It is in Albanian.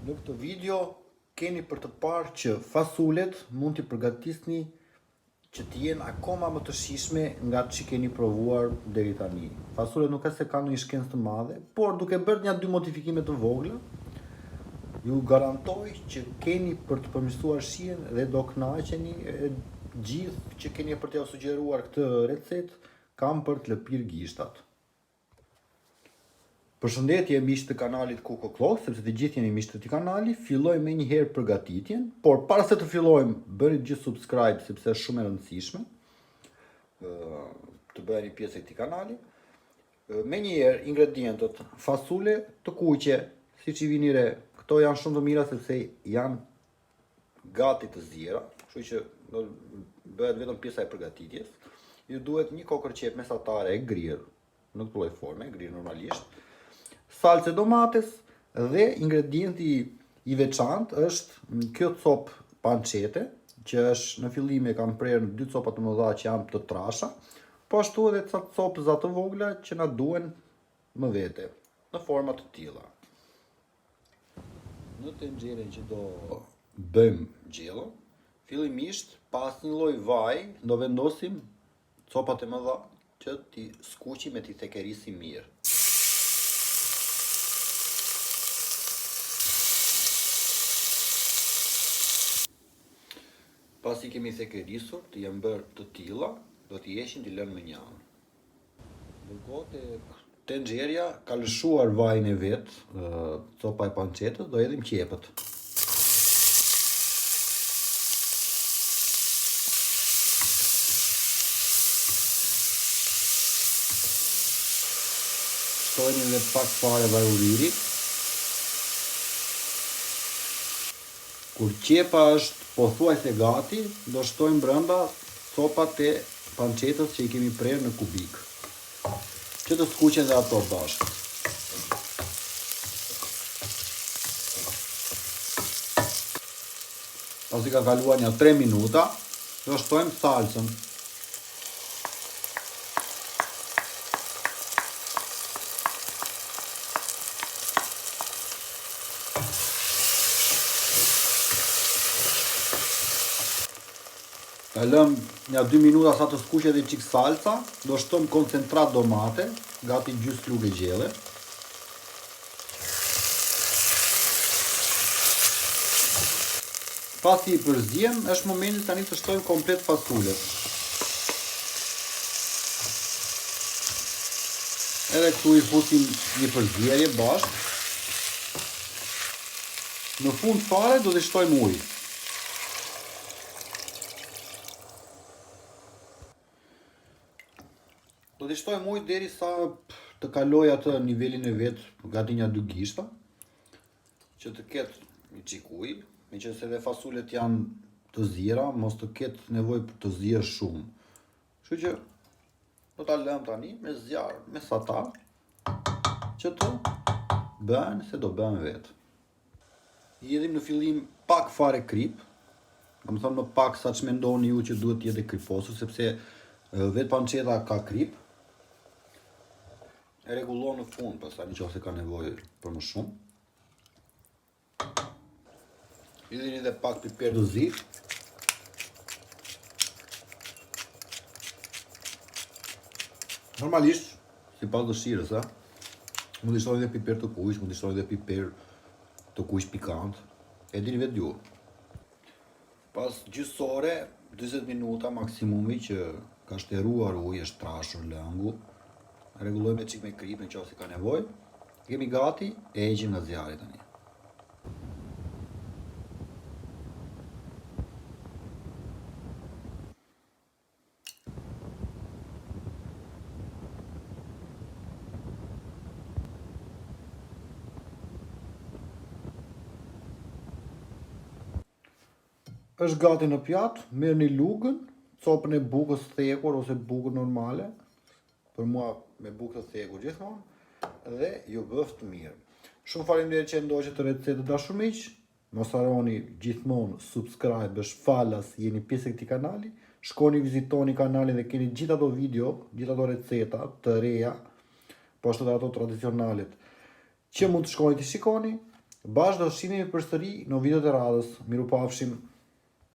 Në këtë video keni për të parë që fasulet mund t'i përgatisni që t'jenë akoma më të shijshme nga që keni provuar deri tani. Fasulet nuk është se kanë një shkencë të madhe, por duke bërë një 2 modifikime të vogla, ju garantoj që keni për të përmirësuar shijen dhe do kënaqeni gjithë që keni për t'ja sugjeruar këtë recetë, kam për të lëpir gishtat. Përshëndetje miqtë të kanalit Kuko Cloth, sepse të gjithë jeni miqtë të këtij kanali. Fillojmë me një herë përgatitjen, por para se të fillojmë, bëni gjithë subscribe sepse është shumë e rëndësishme të bëheni pjesë e këtij kanali. Me një herë ingredientët: fasule të kuqe, siç i vini re, këto janë shumë të mira sepse janë gati të ziera, kështu që do bëhet vetëm pjesa e përgatitjes. Ju duhet një kokërqep mesatare e grirë, në këtë lloj forme, grirë normalisht. Salce domates dhe ingredienti i veçantë është kjo copë pancete, që është në fillim e kam prerë në 2 copa të mëdha që janë të trasha, po ashtu edhe ca copëza të vogla që na duhen më vete, në forma të tilla. Në tenxherën që do bëjmë gjellën, fillimisht pas një lloj vaji do vendosim copat e mëdha që ti skuqim e ti thekerisim mirë. Pasi kemi thekerisur, të janë bërë të tilla, do t'i heqim t'i lënë me një anë. Ndërkohë tenxherja ka lëshuar vajin e vet, copa e pancetës, do hedhim qepët. Shtojmë edhe pak fare vaj ulliri. Kur qepa është pothuajse gati, do shtojmë brenda copat e pancetës që i kemi prerë në kubik, që të skuqen dhe ato bashkë. Pasi ka kaluar një 3 minuta, do shtojmë salcën. Ta lëm një 2 minuta sa të skuqet edhe çik salca, do shtojmë koncentrat domate, gati gjysmë lugë gjelle. Pasi i përzihem, është momenti tani të shtojmë komplet fasulet. Edhe këtu i fusim një përzierje bashkë. Në fund fare do t'i shtojmë ujë. Do t'i shtojmë ujë derisa të kaloj atë nivelin e vet, gati një 2 gishta, që të ketë një çik ujë, meqense edhe fasulet janë të ziera, mos të ketë nevojë për të zier shumë. Kështu që do ta lëm tani me zjarr mesatar, që të bëhen se do bëhen vet. I hedhim në fillim pak fare krip, kam thënë më pak sa ç'mendoni ju që duhet të jetë kriposur, sepse vetë panceta ka krip. E rregullon në fund, pastaj nëse ka nevojë për më shumë. Hidhni edhe pak piper të zi. Normalisht, sipas dëshirës, mund të shtoni edhe piper të kuq, mund të shtoni edhe piper të kuq pikant, e dini vetë ju. Pas gjysmë ore, 40 minuta maksimumi që ka shtruar uji, është trashur lëngu, rregullojmë me çik me krip nëse ka nevojë. Kemi gati, e heqim nga zjarri tani. Është gati në pjatë, merrni lugën, copën e bukës thekur ose bukën normale, për mua me bukë të thekur gjithmonë, dhe ju bëft mirë. Shumë faleminderit që ndoqët të recetë dashur miq. Mos harroni gjithmonë subscribe, është falas, jeni pjesë e këtij kanali. Shkoni vizitoni kanalin dhe keni gjithë ato video, gjithë ato receta të reja, po ashtu edhe ato tradicionalet, që mund të shkoni të shikoni. Bashkë do shihemi përsëri në videot e radhës. Mirupafshim.